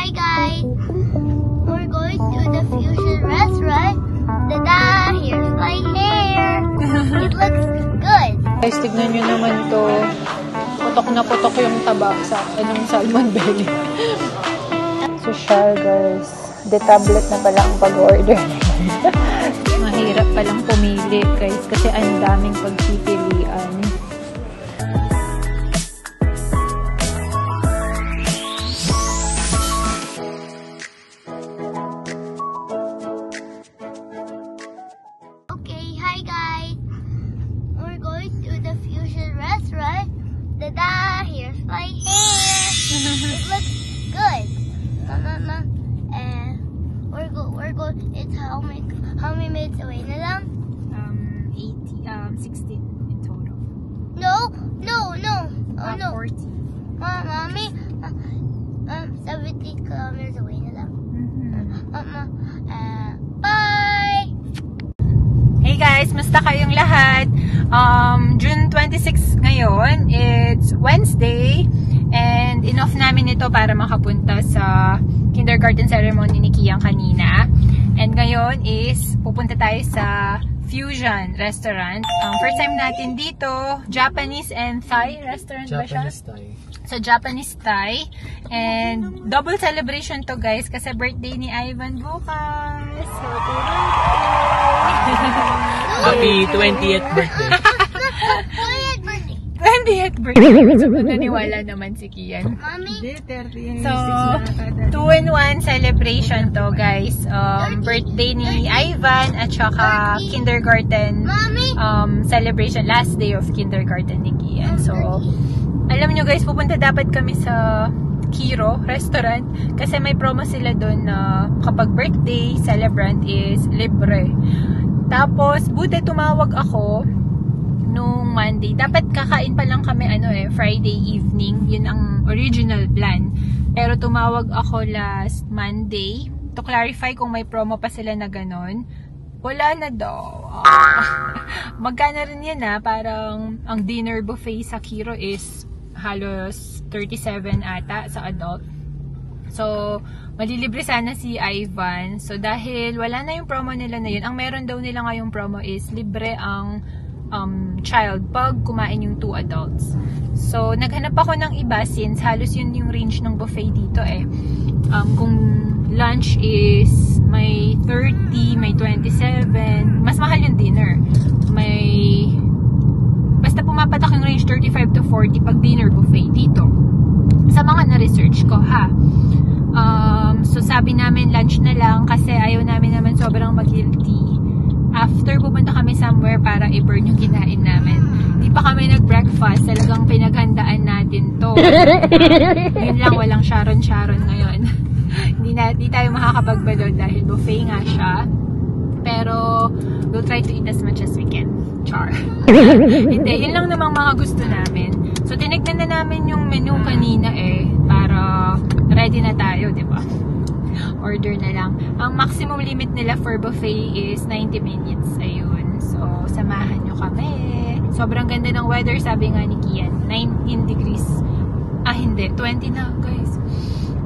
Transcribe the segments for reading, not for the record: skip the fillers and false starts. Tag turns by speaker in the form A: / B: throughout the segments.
A: hi guys! We're going to the fusion restaurant. Tada! Here's my hair! It looks good!
B: Guys, tignan nyo naman to. Putok na putok yung taba sa salmon belly. Social guys. The tablet na pala ang pag-order. Mahirap palang pumili guys kasi ang daming pagpipilian.
A: Okay, hi guys! We're going to the fusion restaurant. Tada! Here's my hair! It looks good! We're going. It's how many minutes away na lang?
B: 16 in total.
A: No. Oh, no.
B: 40.
A: Mommy, 70 kilometers away na lang. Bye!
B: Hey guys, musta kayong lahat? June 26 ngayon, it's Wednesday, and enough namin ito para makapunta sa kindergarten ceremony ni Kian kanina. And ngayon is pupunta tayo sa Fusion Restaurant. First time natin dito, Japanese and Thai restaurant ba siya?
C: Japanese Thai. So,
B: Japanese Thai. And double celebration to guys kasi birthday ni Ivan bukas. Happy birthday!
C: Happy 20th birthday.
B: 20th birthday. So, naniwala naman si Kian.
A: Mommy?
B: So, 2-in-1 celebration to guys. Birthday ni Ivan at saka kindergarten celebration. Last day of kindergarten ni Kian. So, alam nyo guys, pupunta dapat kami sa Kiro restaurant kasi may promo sila doon na kapag birthday celebrant is libre. Tapos, buti tumawag ako nung Monday. Dapat kakain pa lang kami Friday evening. Yun ang original plan. Pero tumawag ako last Monday to clarify kung may promo pa sila na ganon. Wala na daw. Magkano rin yan parang ang dinner buffet sa Kiro is halos 37 ata sa adult. So, malilibre sana si Ivan. So, dahil wala na yung promo nila na yun, ang meron daw nila ngayong promo is libre ang child pag kumain yung 2 adults. So, naghanap ako ng iba since halos yun yung range ng buffet dito kung lunch is may 30, may 27, mas mahal yung dinner. Basta pumapatak yung range 35 to 40 pag dinner buffet dito. Sa mga na-research ko so, sabi namin lunch na lang kasi ayaw namin naman sobrang mag-guilty after pupunta kami somewhere para i-burn yung kinain namin. Hindi pa kami nag-breakfast. Talagang pinaghandaan natin to. Yun lang, walang Sharon ngayon. Hindi tayo makakapagbalon dahil buffet nga siya. Pero, we'll try to eat as much as we can. Char. Hindi, yun lang namang mga gusto namin. So, tinignan na namin yung menu kanina para ready na tayo, di ba? Order na lang. Ang maximum limit nila for buffet is 90 minutes. Ayun. So, samahan nyo kami. Sobrang ganda ng weather, sabi nga ni Kian. 19 degrees. Hindi. 20 na, guys.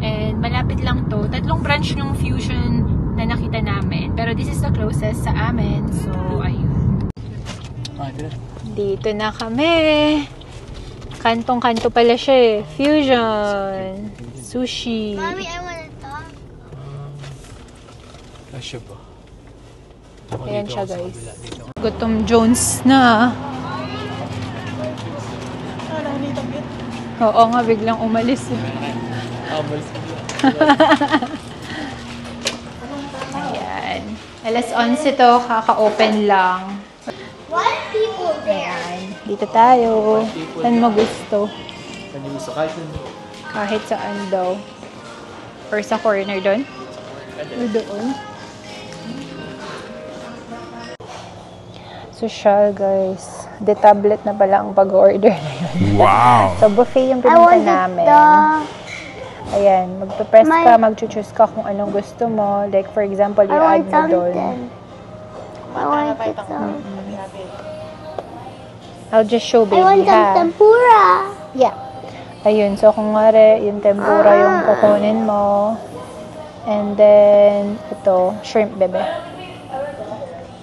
B: And malapit lang to. 3 branch yung Fusion na nakita namin. Pero this is the closest sa amin. So, ayun. Dito na kami. Kantong-kanto pala siya Fusion. Sushi.
A: Mommy, I want to talk.
C: Asya ba?
B: Ayan siya guys. Gutom Jones na. Oo nga, biglang umalis. Ayan. Alas 11 to, kaka-open lang.
A: What people there?
B: Ayan. Dito tayo. Saan mo gusto? Kahit saan daw. Or sa corner doon? O doon? Social guys. The tablet na pala ang pag-order na yun.
C: Wow!
B: So buffet yung pinunta namin. Ayan. Magpa-press ka, mag-choose ka kung anong gusto mo. Like for example, i-add mo doon.
A: I want something.
B: I'll just show baby
A: I want some tempura.
B: Yeah. Ayun, so kung wari, yung tempura yung kukunin mo. And then, ito, shrimp, bebe.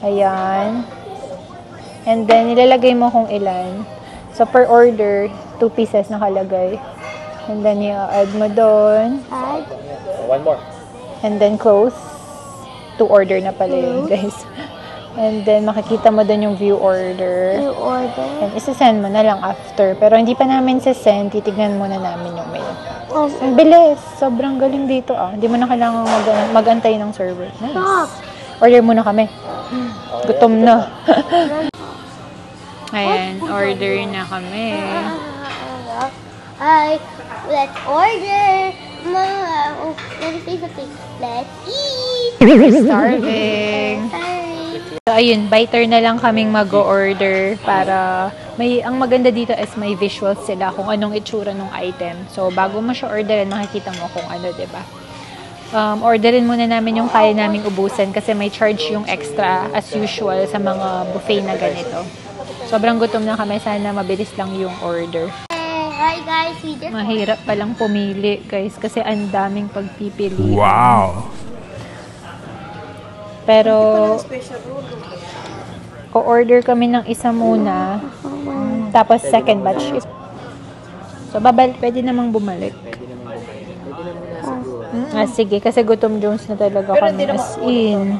B: Ayan. And then, nilalagay mo kung ilan. So, per order, 2 pieces nakalagay. And then, i-add mo doon.
A: Add.
C: One more.
B: And then, close. To order na pala yun, guys. And then, makikita mo doon yung view order.
A: You order.
B: And isa-send mo na lang after. Pero hindi pa namin send, titignan muna namin yung mail.
A: Oh,
B: Ang bilis. Sobrang galing dito Hindi mo na kailangan mag-antay ng server. Nice.
A: stop.
B: Order muna kami. Gutom na. Ayan, order na kami.
A: Hi, let's order. Mom, let me say something. Let's eat.
B: Starving.
A: Sorry.
B: So, ayun, by turn na lang kaming mag-order para ang maganda dito is may visuals sila kung anong itsura ng item. So, bago mo siya orderin, makikita mo kung ano, diba? Orderin muna namin yung kaya naming ubusan kasi may charge yung extra as usual sa mga buffet na ganito. Sobrang gutom na kami. Sana mabilis lang yung order.
A: Hi guys, we just
B: Mahirap palang pumili, guys, kasi ang daming pagpipili.
C: Wow.
B: Pero, o-order kami ng isa muna, tapos second batch. So, pwede namang bumalik. Sige, kasi gutom Jones na talaga kami. As in.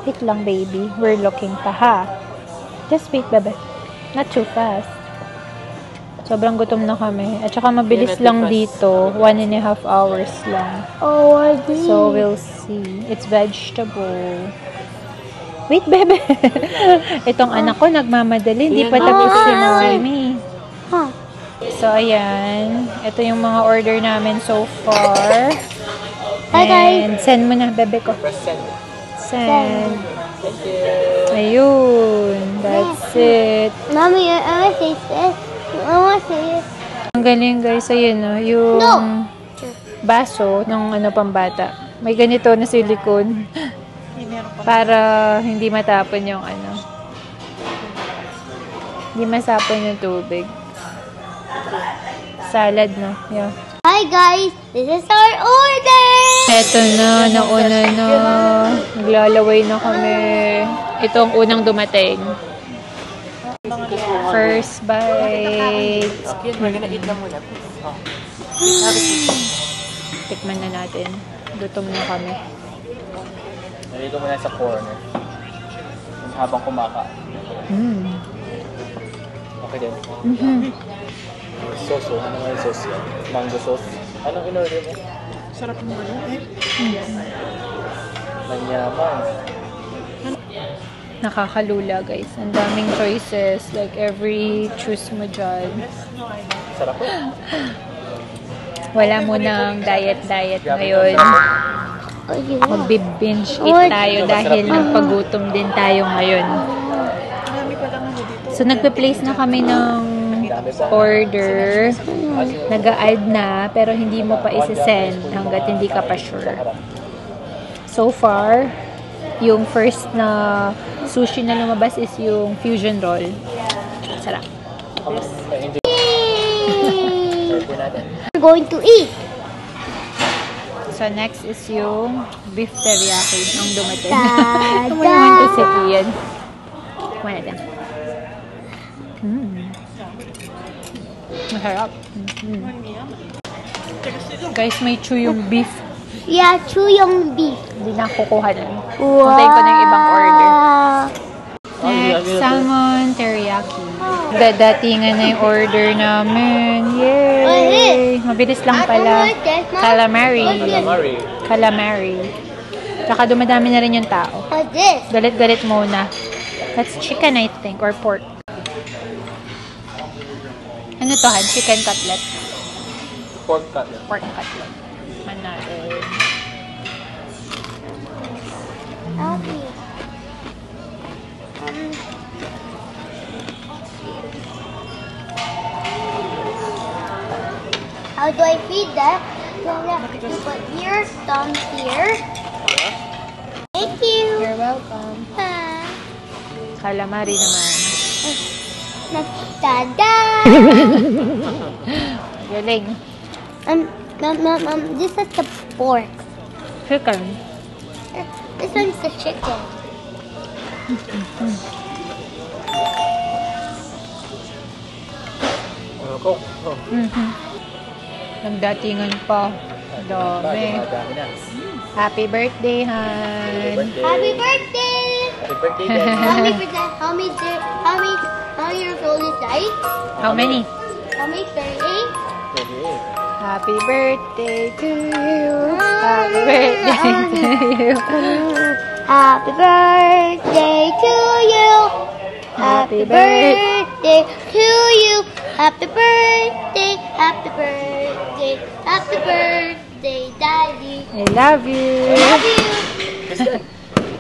B: Wait lang, baby. We're looking pa, ha? Just wait, bebe. Not too fast. Sobrang gutom na kami. At saka mabilis lang dito. 1.5 hours lang.
A: Oh, I did.
B: So, we'll see. It's vegetable. Wait, bebe. Itong anak ko nagmamadali. Hindi pa tapos si Mami.
A: Huh.
B: So, ayan. Ito yung mga order namin so far.
A: Hi, guys.
B: And send mo na, bebe ko. Send. Ayun. That's it.
A: Mommy, I want to say this. I want to say it.
B: Ang galing, guys. Ayun, no? Yung
A: No.
B: baso ng pambata. May ganito na silicone. Para hindi matapon yung hindi masapon yung tubig. Salad, no? Yeah.
A: Hi guys, this is our order.
B: Eto na, nauna na. Naglalaway na kami. Ito ang unang dumating. First bite.
C: We're gonna eat na muna.
B: Tikman na natin. Gutom na kami.
C: Nalito muna sa corner. Habang kumakain. Okay din. Sauce, ano nga yung sauce yan? Mango sauce. Anong in-order mo? Sarap mo ba yun? Manyaman.
B: Nakakalula, guys. Ang daming choices. Like, every choose mo dyan.
C: Sarap po.
B: Wala mo ng diet ngayon.
A: Oh, yeah.
B: Magbi-binge eat tayo dahil nagpagutom din tayo ngayon. So, nagpe-place na kami ng order. Nag-a-add na, pero hindi mo pa isi-send hanggat hindi ka pa sure. So far, yung first na sushi na lumabas is yung fusion roll. Sarap.
A: We're going to eat.
B: So, next is yung beef teriyaki ang dumating.
A: Tada!
B: Kung naman to si Ian. Kumain natin. Masarap. Guys, may chew yung beef.
A: Yeah, chew yung beef.
B: Hindi na kukuha na.
A: Wow.
B: Puntayin ko na yung ibang order. Next, salmon teriyaki. Dadatingan na yung order namin. Yay! Mabilis lang pala. Calamari. Calamari. Tsaka dumadami na rin yung tao.
A: What's this?
B: Galit-galit muna. That's chicken, I think, or pork. Ano to, Han? Chicken cutlet.
C: Pork cutlet.
B: Pork cutlet. Natin.
A: Okay. How do I feed that? You put your thumb here. Thank you.
B: You're welcome.
A: Ah.
B: Calamari naman.
A: Da-da!
B: Galing.
A: This is the pork.
B: Chicken.
A: This one's the chicken.
B: Nagdatingan pa. Dami. Happy birthday, Han.
A: Happy birthday!
C: Happy birthday, Daddy.
A: How many years old is that?
B: How many?
A: How many? 38?
B: Happy birthday to you. Happy birthday to you.
A: Happy birthday to you. Happy birthday to you. Happy birthday. Happy birthday. Happy birthday, Daddy.
B: I love you.
A: Love you.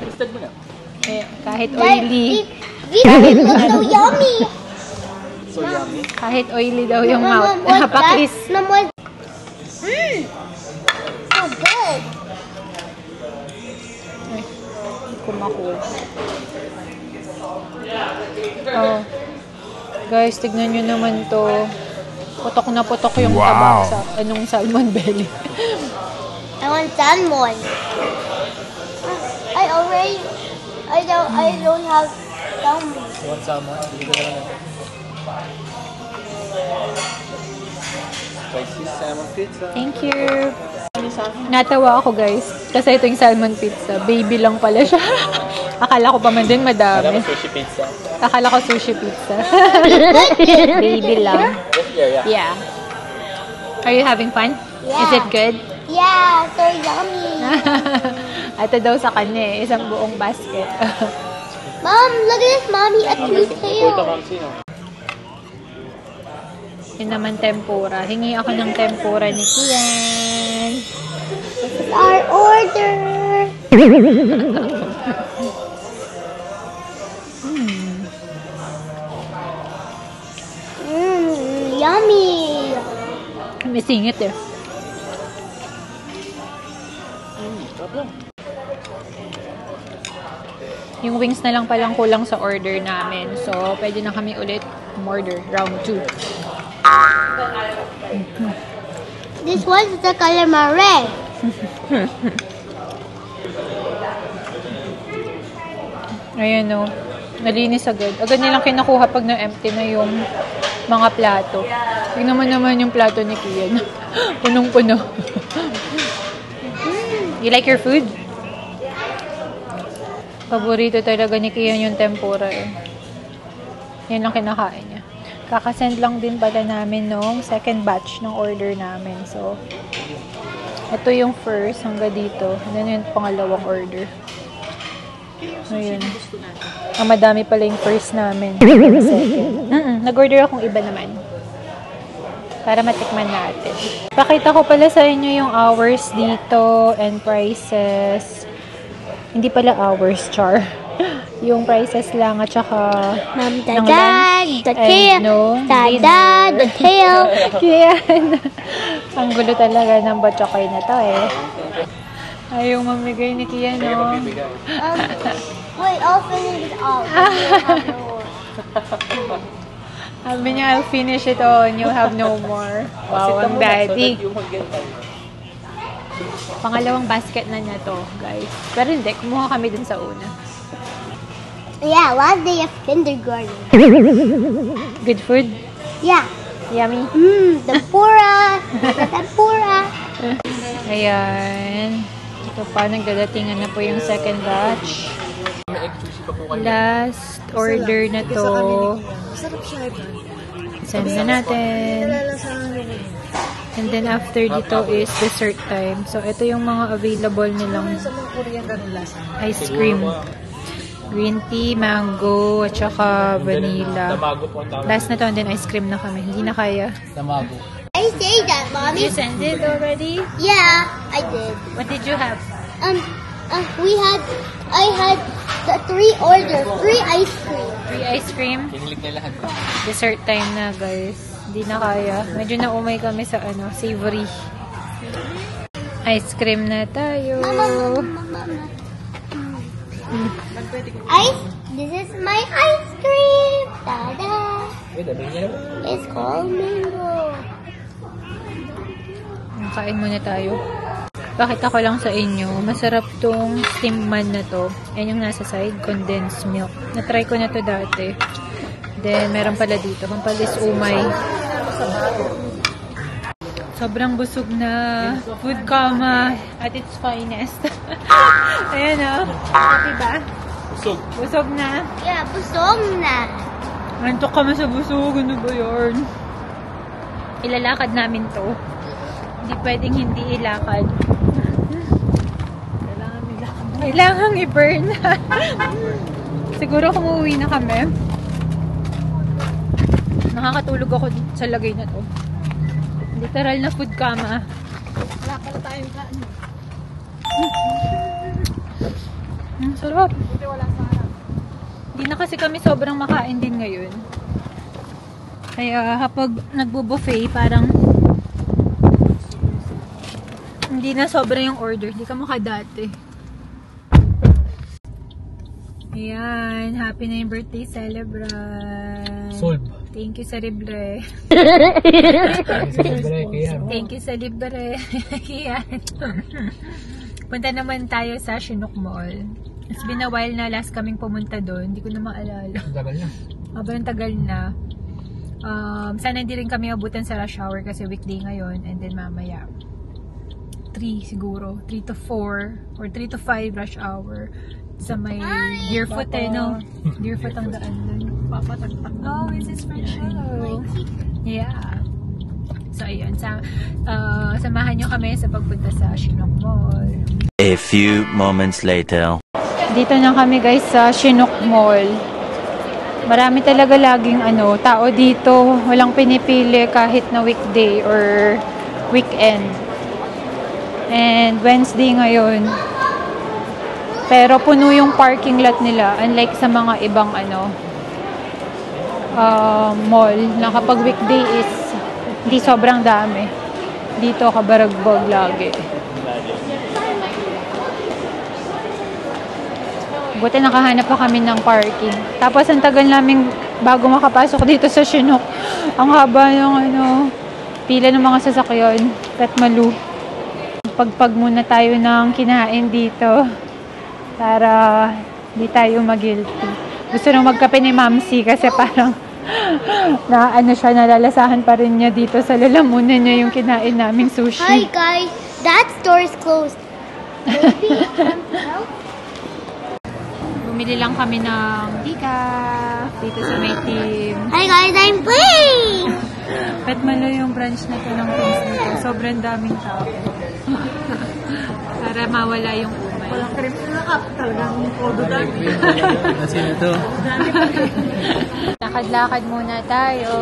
C: Tasted mo na.
B: Eh, kahit oily.
A: It looks so yummy.
C: So yummy.
B: Kahit oily daw yung
A: Mom,
B: mouth.
A: what's that?
B: Napakis.
A: Mom, what? So good.
B: Kumakul. Oh. Guys, tignan nyo naman to. Putok na putok yung taba sa anong salmon belly.
A: I want salmon. I don't have salmon.
C: You want salmon? Hindi ko na lang natin. Spicy salmon pizza.
B: Thank you. Natawa ako guys. Kasi ito yung salmon pizza. Baby lang pala siya. Akala ko pa man din
C: Alam
B: madami.
C: mo sushi pizza.
B: Akala ko sushi pizza. Baby lang.
C: Yes, yeah.
B: Yeah. Are you having fun?
A: Yeah.
B: Is it good?
A: Yeah, so yummy.
B: Ito daw sa kanya eh. Isang buong basket.
A: Mom, look at this, Mommy, a
C: Ito,
A: two-tail.
C: Ma'am Sino.
B: Yun naman tempura. Hingi ako ng tempura ni Kian.
A: Our order. Yummy.
B: May singit eh. Yung wings na lang palang kulang sa order namin. So, pwede na kami ulit order. Round 2.
A: This one's the calamari.
B: Ayan o. Nalinis agad. Agad nilang kinakuha pag na-empty na yung mga plato. Tingnan mo naman yung plato ni Kian. Punong-puno. You like your food? Paborito talaga ni Kian yung tempura eh. Yan lang kinakain niya. Kakasend lang din pala namin nung second batch ng order namin. So, ito yung first hanggang dito. And then yung pangalawang order. Ayun. Madami pala yung first namin. Second. Nag-order akong iba naman. Para matikman natin. Pakita ko pala sa inyo yung hours dito and prices. Hindi pala hours, char. Yung prices lang at saka
A: Mom,
B: ng
A: dad,
B: lunch
A: the
B: and
A: tail.
B: no
A: Dad, the tail.
B: Yan. Ang gulo talaga ng batchokoy na to eh. Ayaw mamigay ni Kian, no?
A: Wait, I'll finish it all.
B: Sabi niya, I'll finish it all and you'll have no more. Wow, ang daddy. Pangalawang basket na niya to, guys. Pero hindi, kumuha kami dun sa una.
A: Yeah, last day of kindergarten.
B: Good food?
A: Yeah.
B: Yummy?
A: Tempura. Tempura.
B: Ayan. Ito pa, nagdadatingan na po yung second batch. Last order na to. Send na natin. And then after dito is dessert time. So, ito yung mga available nilang ice cream. Green tea, mango, at saka vanilla. Last na to, and then ice cream na kami. Hindi na kaya.
A: I say that, Mommy.
B: You sent it already?
A: Yeah, I did.
B: What did you have?
A: I had the 3 orders, 3 ice cream.
B: 3 ice cream. Dessert time na, guys. Hindi na kaya. Medyo naumay kami sa savory. Ice cream na tayo.
A: Mama. This is my ice cream. Ta-da. It's called mango.
B: Kain muna tayo. Pakita ko lang sa inyo, masarap tong steam man na to. Ayan yung nasa side, condensed milk. Na-try ko na to dati. Then, meron pala dito, pampalis umay. Sobrang busog na food coma at its finest. Ayan o. Diba?
C: Busog.
B: Busog na.
A: Yeah, busog na.
B: Antok kami sa busog. Ano ba yun? Ilalakad namin to. Hindi pwedeng hindi ilakad. Kailangan i-burn. Siguro kung uuwi na kami, nakakatulog ako sa lagay na to. Literal na food coma.
A: Wala pala tayong kaan.
B: Sarap. Hindi na kasi kami sobrang makain din ngayon. Kaya kapag nagbo-buffet, parang hindi na sobra yung order. Hindi ka mukha dati. Ayan. Happy na yung birthday celebrant.
C: Solve.
B: Thank you sa libre. Thank you sa libre. Ayan. Punta naman tayo sa Chinook Mall. It's been a while na last kaming pumunta doon. Hindi ko na maalala.
C: Tagal na.
B: Sobrang tagal na. Sana hindi rin kami abutan sa rush hour kasi weekday ngayon. And then mamaya 3 siguro. 3 to 4 or 3 to 5 rush hour. Sa may Deerfoot no? Deerfoot ang daan doon. Oh, this is French Hollow. Yeah. So, ayun. Samahan nyo kami sa pagpunta sa Chinook Mall.
D: A few moments later.
B: Dito na kami guys sa Chinook Mall. Marami talaga laging tao dito. Walang pinipili kahit na weekday or weekend. And Wednesday ngayon. Pero puno yung parking lot nila. Unlike sa mga ibang mall na kapag weekday is hindi sobrang dami. Dito kabaragbag lagi. Buti nakahanap pa kami ng parking. Tapos ang tagal namin bago makapasok dito sa Chinook. Ang haba ng pila ng mga sasakyan. Petmalu. Pagpag muna tayo ng kinain dito. Para di tayo mag-guilty. Gusto nang magkape ni Mamsi kasi parang siya, nalalasahan pa rin niya dito sa lalamunan niya yung kinain naming sushi.
A: Hi guys, that store is closed. Maybe help?
B: Bumili lang kami ng decaf dito sa may team.
A: Hi guys, I'm playing!
B: Petmalo yung branch na to ng teams dito. Sobrang daming tao. Para mawala yung umay. Walang cream na kap. Talagang podo dami.
C: Kasi ito.
B: Lakad-lakad muna tayo.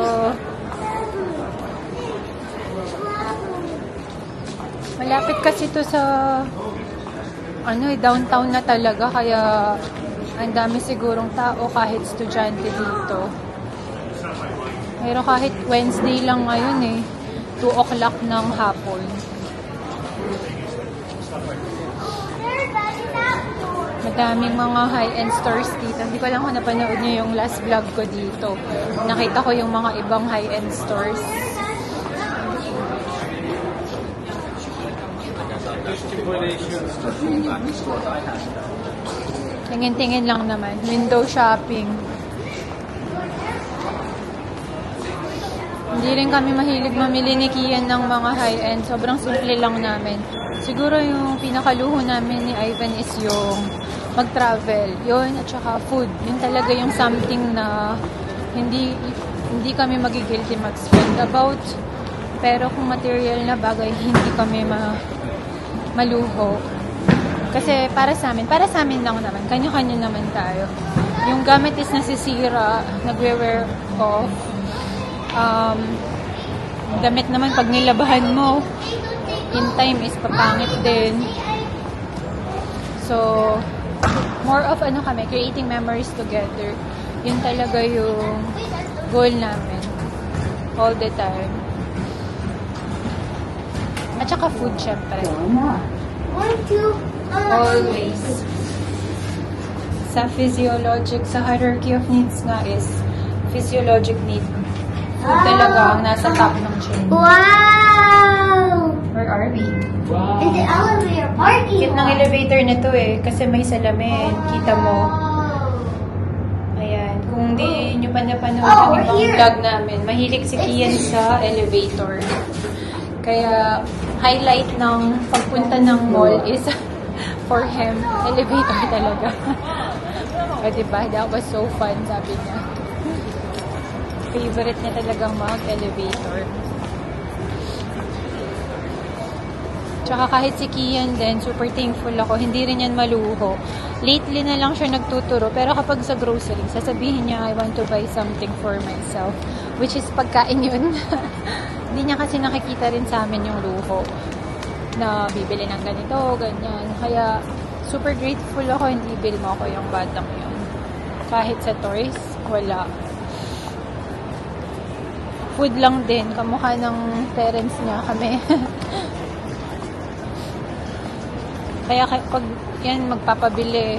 B: Malapit kasi to sa downtown na talaga. Kaya ang dami sigurong tao kahit estudyante dito. Pero kahit Wednesday lang ngayon 2 o'clock ng hapon. Madaming mga high-end stores dito. Hindi ko lang kung napanood nyo yung last vlog ko dito. Nakita ko yung mga ibang high-end stores. Tingin-tingin lang naman. Window shopping. Hindi rin kami mahilig mamili ni Kian ng mga high-end. Sobrang simple lang namin. Siguro yung pinakaluho namin ni Ivan is yung mag-travel. Yun, at saka food. Yun talaga yung something na hindi kami magigilty mag-spend about. Pero kung material na bagay, hindi kami maluho. Kasi para sa amin lang naman. Kanya-kanya naman tayo. Yung gamit is nasisira, nagwe-wear off. Damit naman pag nilabahan mo, in time is papangit din. So, more of kami, creating memories together. Yun talaga yung goal namin. All the time. At saka food, syempre. Always. Sa hierarchy of needs nga is physiologic need Food talaga ang nasa top ng chain.
A: Wow!
B: Where are we?
C: Wow.
A: It's the elevator parking.
B: Cute ng elevator na to eh. Kasi may salamin. Kita mo. Ayan. Kung di nyo pa napanood yung ibang vlog namin, mahilig si Kian sa elevator. Kaya, highlight ng pagpunta ng mall is for him, elevator talaga. O diba? That was so fun, sabi niya. Favorite niya talagang mag-elevator. Tsaka kahit si Kian din, super thankful ako. Hindi rin yan maluho. Lately na lang siya nagtuturo. Pero kapag sa grocery, sasabihin niya, I want to buy something for myself. Which is pagkain yun. Hindi niya kasi nakikita rin sa amin yung luho. Na bibili ng ganito, ganyan. Kaya, super grateful ako. Hindi bill mo ako yung batang yun. Kahit sa toys, wala. Food lang din. Kamukha ng parents niya kami. Kaya pag yan magpapabili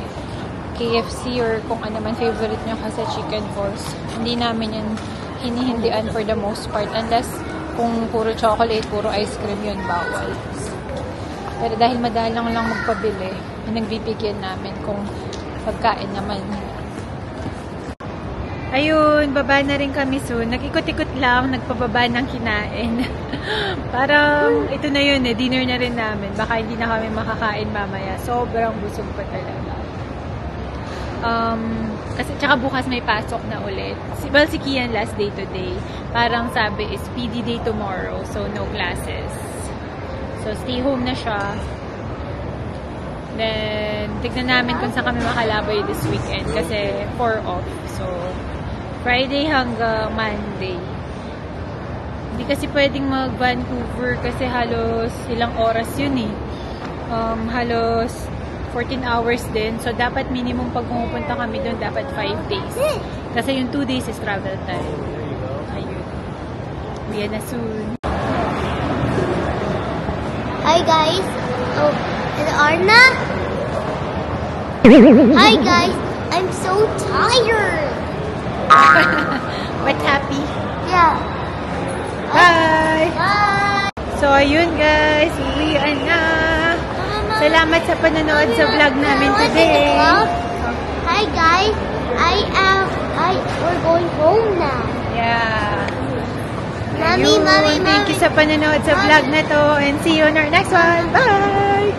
B: KFC or kung ano man favorite niya kasi chicken balls, hindi namin yan hinihindian for the most part unless kung puro chocolate, puro ice cream yun, bawal. Pero dahil madalang lang magpabili, nagbibigyan namin kung pagkain naman. Ayun, baba na rin kami soon. Nag-ikot-ikot lang, nagpababa ng kinain. Parang, ito na yun eh, dinner na rin namin. Baka hindi na kami makakain mamaya. Sobrang busog pa talaga. Kasi, tsaka bukas may pasok na ulit. Well, si Kian last day today. Parang sabi is PD day tomorrow. So, no classes. So, stay home na siya. Then, tignan namin kung saan kami makalabay this weekend. Kasi, 4 off. So, Friday hanggang Monday. Hindi kasi pwedeng mag-Vancouver kasi halos ilang oras yun eh. Halos 14 hours din. So, dapat minimum pag pumupunta kami doon, dapat 5 days. Kasi yung 2 days is travel time. Ayun. Uwi na soon.
A: Hi guys. Oh, it's Arna. Hi guys. I'm so tired.
B: But happy.
A: Yeah.
B: Bye!
A: Bye.
B: So, ayun guys. Uwian na. Salamat sa panonood sa vlog namin today.
A: Hi guys. We're going home now.
B: Yeah.
A: Mommy,
B: Ayun.
A: mommy,
B: Thank you sa panonood sa vlog na to. And see you on our next one. Bye!